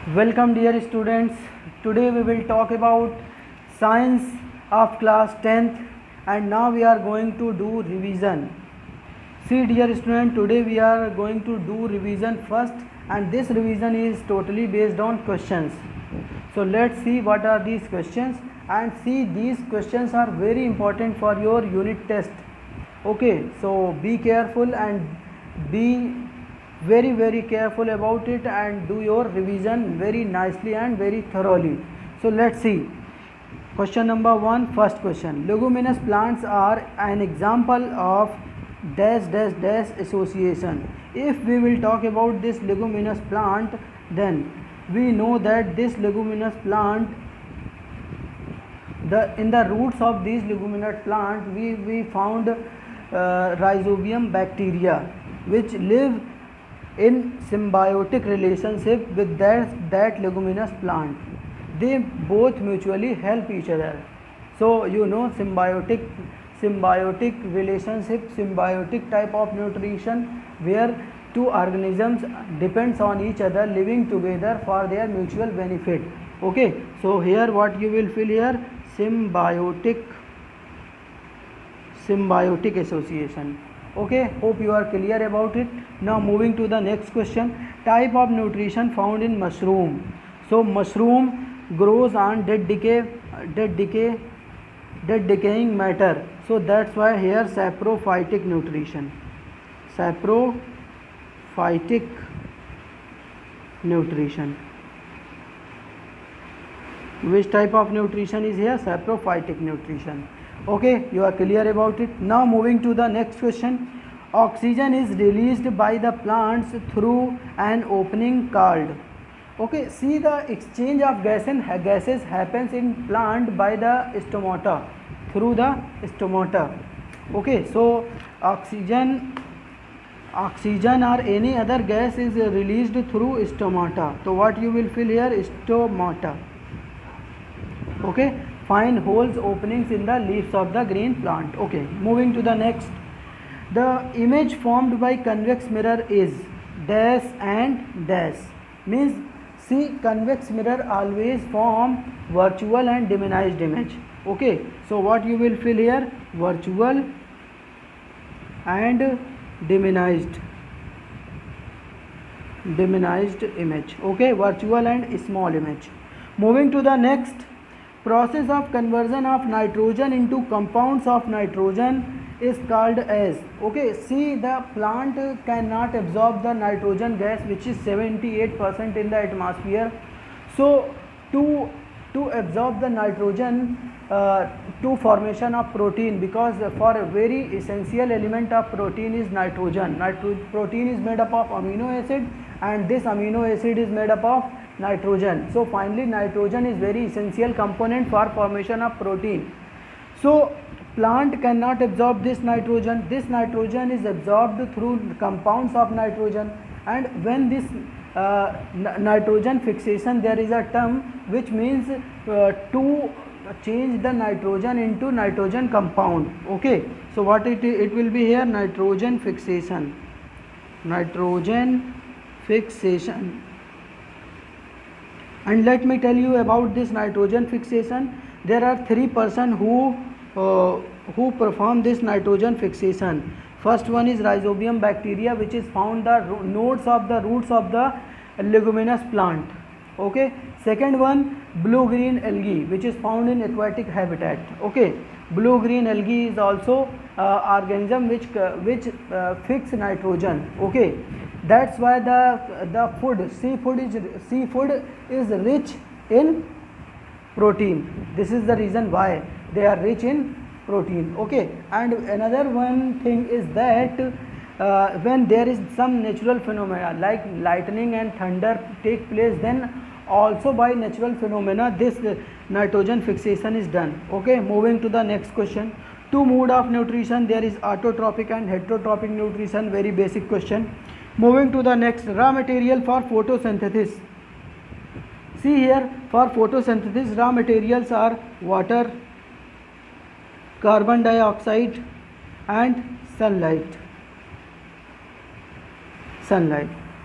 Welcome dear students. Today we will talk about science of class 10th and now we are going to do revision. See dear student, today we are going to do revision first and this revision is totally based on questions. So let's see what are these questions and see these questions are very important for your unit test. Okay, so be careful and be very careful about it and do your revision very nicely and very thoroughly. So let's see. Question number 1, first question. Leguminous plants are an example of dash dash dash association. If we will talk about this leguminous plant, then we know that this leguminous plant, in the roots of these leguminous plant we found rhizobium bacteria which live in symbiotic relationship with that leguminous plant. They both mutually help each other. So you know symbiotic relationship, symbiotic type of nutrition where two organisms depends on each other living together for their mutual benefit. Okay, so here what you will feel here, symbiotic association. Okay, hope you are clear about it. Now moving to the next question, type of nutrition found in mushroom. So mushroom grows on dead decaying matter. So that's why here saprophytic nutrition. Saprophytic nutrition. Which type of nutrition is here? Saprophytic nutrition. Okay, you are clear about it. Now moving to the next question. Oxygen is released by the plants through an opening called. Okay, see the exchange of gases happens in plant by the stomata, through the stomata. Okay, so oxygen or any other gas is released through stomata. So what you will feel here? Stomata. Okay, find holes, openings in the leaves of the green plant. Okay, moving to the next. The image formed by convex mirror is dash and dash. Means see, convex mirror always form virtual and diminished image. Okay, so what you will feel here? Virtual and diminished image. Okay, virtual and small image. Moving to the next. Process of conversion of nitrogen into compounds of nitrogen is called as. Okay, see, the plant cannot absorb the nitrogen gas which is 78% in the atmosphere. So to absorb the nitrogen to formation of protein, because for a very essential element of protein is nitrogen. Protein is made up of amino acid and this amino acid is made up of nitrogen. So finally nitrogen is very essential component for formation of protein. So plant cannot absorb this nitrogen. This nitrogen is absorbed through compounds of nitrogen, and when this nitrogen fixation, there is a term which means to change the nitrogen into nitrogen compound. Okay, so what it will be here? Nitrogen fixation. And let me tell you about this nitrogen fixation. There are 3 persons who perform this nitrogen fixation. First one is rhizobium bacteria, which is found the nodes of the roots of the leguminous plant. Okay. Second one, blue green algae, which is found in aquatic habitat. Okay. Blue green algae is also organism which fix nitrogen. Okay. That's why the seafood is rich in protein. This is the reason why they are rich in protein. Okay, and another one thing is that when there is some natural phenomena like lightning and thunder take place, then also by natural phenomena this nitrogen fixation is done. Okay, moving to the next question. Two mode of nutrition, there is autotrophic and heterotrophic nutrition. Very basic question. Moving to the next, raw material for photosynthesis. See here, for photosynthesis raw materials are water, carbon dioxide and sunlight.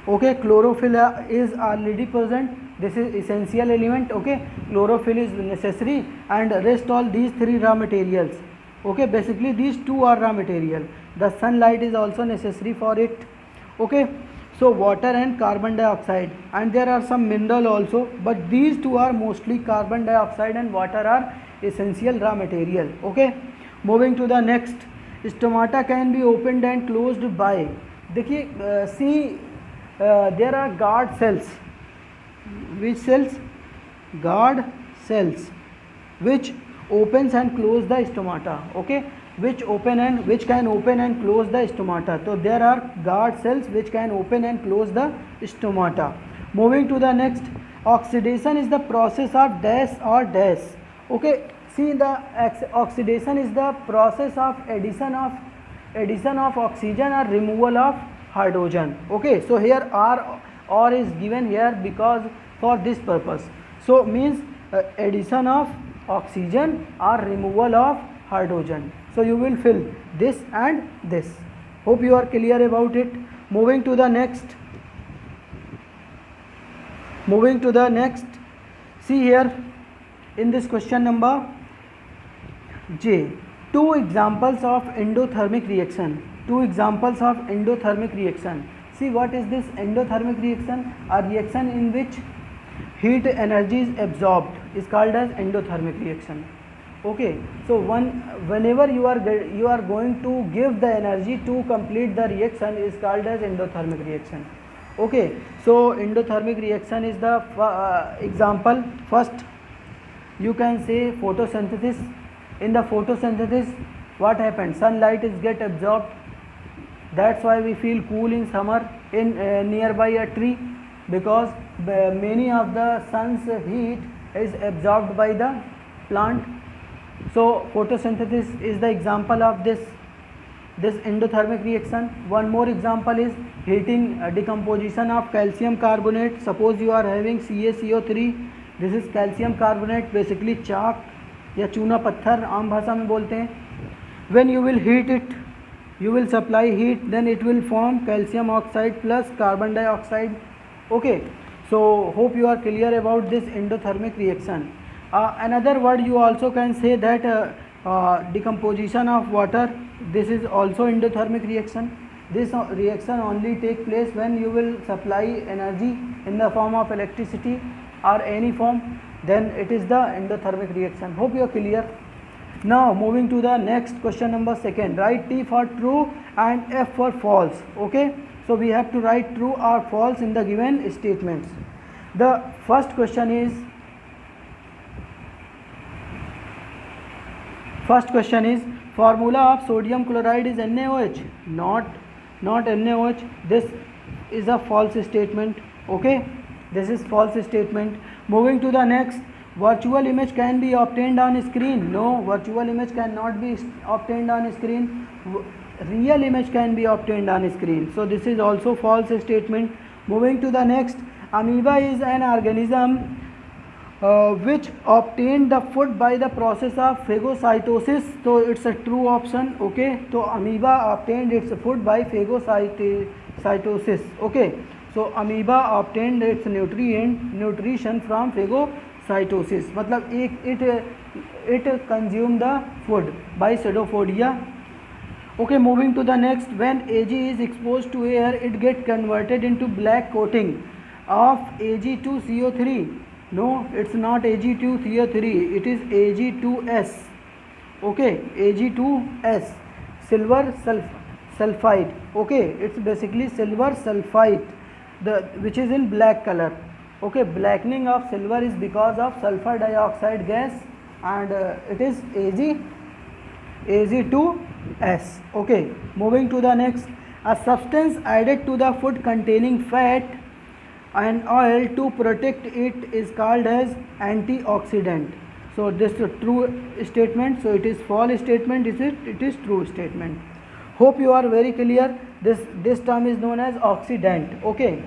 Okay, chlorophyll is already present. This is essential element. Okay, chlorophyll is necessary, and rest all these three raw materials. Okay, basically these two are raw material. The sunlight is also necessary for it. Okay, so water and carbon dioxide, and there are some mineral also, but these two are mostly carbon dioxide and water are essential raw material. Okay, moving to the next, stomata can be opened and closed by, देखिए see there are guard cells. Which cells? Guard cells which opens and close the stomata. Okay, which can open and close the stomata. So there are guard cells which can open and close the stomata. Moving to the next, oxidation is the process of dash or dash. Okay, see, the oxidation is the process of addition of oxygen or removal of hydrogen. Okay, so here R is given here because for this purpose. So means addition of oxygen or removal of hydrogen. So you will fill this and this. Hope you are clear about it. Moving to the next, see here in this question number J, two examples of endothermic reaction. See, what is this endothermic reaction? A reaction in which heat energy is absorbed is called as endothermic reaction. Okay, so whenever you are going to give the energy to complete the reaction is called as endothermic reaction. Okay, so endothermic reaction is the example. First, you can say photosynthesis. In the photosynthesis, what happens? Sunlight is get absorbed. That's why we feel cool in summer in nearby a tree, because many of the sun's heat is absorbed by the plant. So photosynthesis is the example of this endothermic reaction. One more example is heating, decomposition of calcium carbonate. Suppose you are having CaCO3. This is calcium carbonate, basically chalk या चूना पत्थर आम भाषा में बोलते हैं. When you will heat it, you will supply heat, then it will form calcium oxide plus carbon dioxide. Okay, so hope you are clear about this endothermic reaction. Another word you also can say that decomposition of water. This is also endothermic reaction. This reaction only take place when you will supply energy in the form of electricity or any form, then it is the endothermic reaction. Hope you are clear. Now moving to the next question number second. Write T for true and F for false. Okay, so we have to write true or false in the given statements. The first question is formula of sodium chloride is NaOH. Not NaOH. This is a false statement. Okay, this is false statement. Moving to the next, virtual image can be obtained on screen. No, virtual image cannot be obtained on screen. Real image can be obtained on screen. So this is also false statement. Moving to the next, amoeba is an organism which obtained the food by the process of phagocytosis. So it's a true option. Okay, so amoeba obtained its food by phagocytosis. Okay, so amoeba obtained its nutrition from phagocytosis. मतलब it consumed the food by pseudopodia. Okay, moving to the next, when Ag is exposed to air, it get converted into black coating of Ag2CO3. No, it's not Ag2CO3, it is Ag2S. Okay, Ag2S, silver sulfide. Okay, it's basically silver sulfite, which is in black color. Okay, blackening of silver is because of sulfur dioxide gas, and it is Ag2S. Okay, moving to the next, a substance added to the food containing fat and oil to protect it is called as antioxidant. So this is a true statement. So it is false statement. It is true statement. Hope you are very clear. This term is known as oxidant. Okay,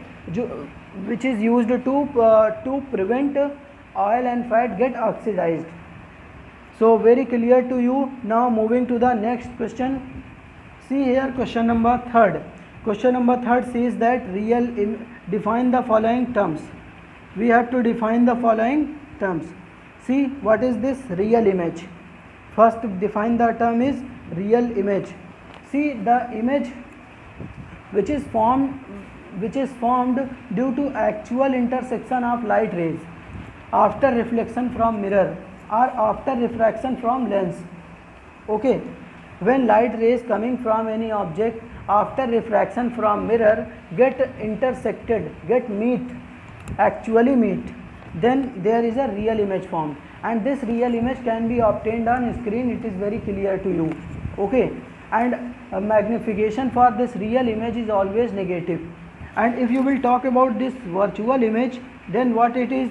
which is used to prevent oil and fat get oxidized. So very clear to you. Now moving to the next question. See here, question number third. Question number 3 says that define the following terms. We have to define the following terms. See, what is this real image? First, define the term is real image. See, the image which is formed due to actual intersection of light rays after reflection from mirror or after refraction from lens. Okay, when light rays coming from any object after refraction from mirror get intersected, actually meet, then there is a real image formed, and this real image can be obtained on screen. It is very clear to you. Okay, and magnification for this real image is always negative. And if you will talk about this virtual image, then what it is?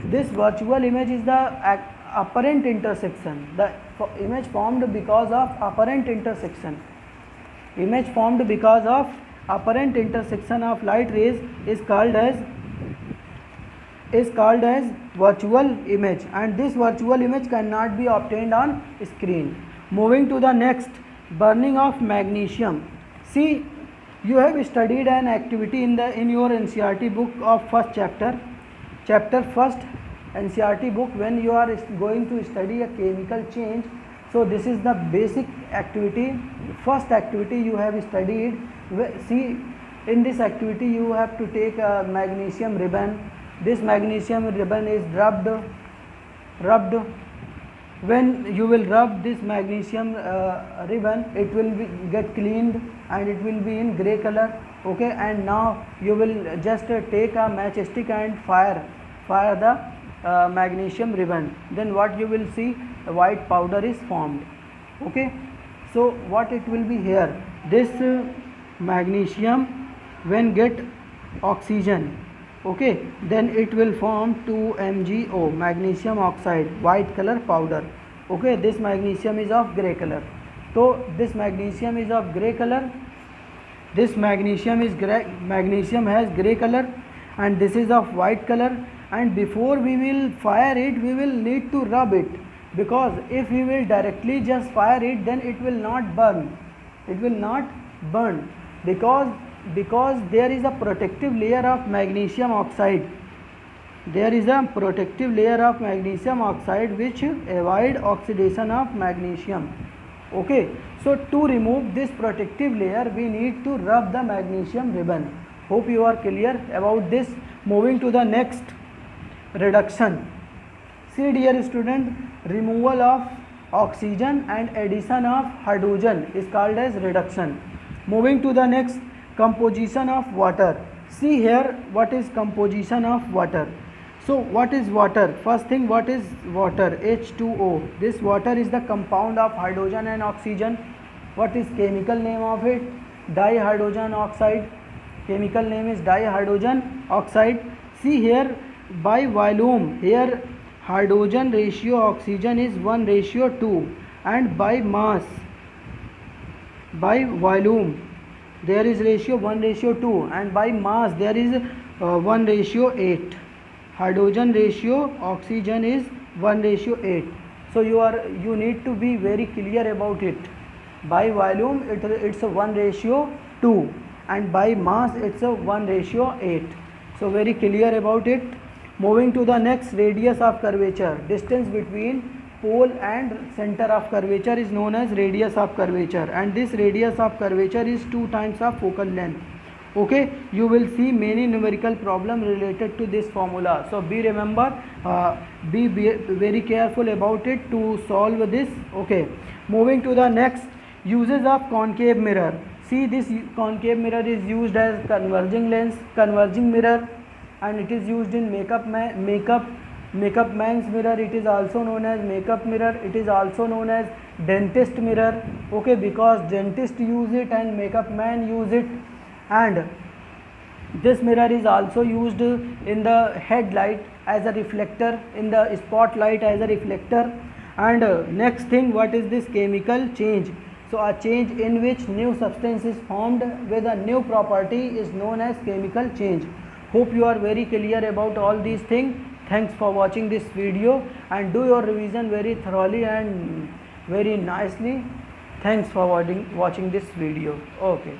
This virtual image is the apparent intersection, the image formed because of apparent intersection. Image formed because of apparent intersection of light rays is called as virtual image, and this virtual image cannot be obtained on screen. Moving to the next, burning of magnesium. See, you have studied an activity in your NCERT book of first chapter first NCERT book, when you are going to study a chemical change. So this is the basic activity, first activity you have studied. See, in this activity you have to take a magnesium ribbon. This magnesium ribbon is rubbed. When you will rub this magnesium ribbon, it will get cleaned and it will be in grey color. Okay, and now you will just take a matchstick and fire the magnesium ribbon. Then what you will see, a white powder is formed. Okay, so what it will be here, this magnesium when get oxygen, okay, then it will form 2MgO, magnesium oxide, white color powder. Okay, this magnesium is of grey color. So this magnesium is of grey color, this magnesium has grey color, and this is of white color. And before we will fire it, we will need to rub it, because if we will directly just fire it, then it will not burn. Because there is a protective layer of magnesium oxide. Which avoid oxidation of magnesium. Okay, so to remove this protective layer, we need to rub the magnesium ribbon. Hope you are clear about this. Moving to the next, reduction. See, dear student, removal of oxygen and addition of hydrogen is called as reduction. Moving to the next, composition of water. See here, what is composition of water? So what is water? First thing, what is water? H2O. This water is the compound of hydrogen and oxygen. What is chemical name of it? Dihydrogen oxide. Chemical name is dihydrogen oxide. See here, by volume, here hydrogen ratio oxygen is 1:2, and by mass, by volume, there is ratio 1:2, and by mass there is 1:8. Hydrogen ratio oxygen is 1:8. So you need to be very clear about it. By volume it's a 1:2, and by mass it's a 1:8. So very clear about it. Moving to the next, radius of curvature. Distance between pole and center of curvature is known as radius of curvature, and this radius of curvature is 2 times of focal length. Okay, you will see many numerical problem related to this formula. So be very careful about it to solve this. Okay, moving to the next, uses of concave mirror. See, this concave mirror is used as converging mirror, and it is used in makeup man's mirror. It is also known as makeup mirror. It is also known as dentist mirror. Okay, because dentist use it and makeup man use it. And this mirror is also used in the headlight as a reflector, in the spotlight as a reflector. And next thing, what is this chemical change? So a change in which new substance is formed with a new property is known as chemical change. Hope you are very clear about all these things. Thanks for watching this video, and do your revision very thoroughly and very nicely. Thanks for watching this video. Okay.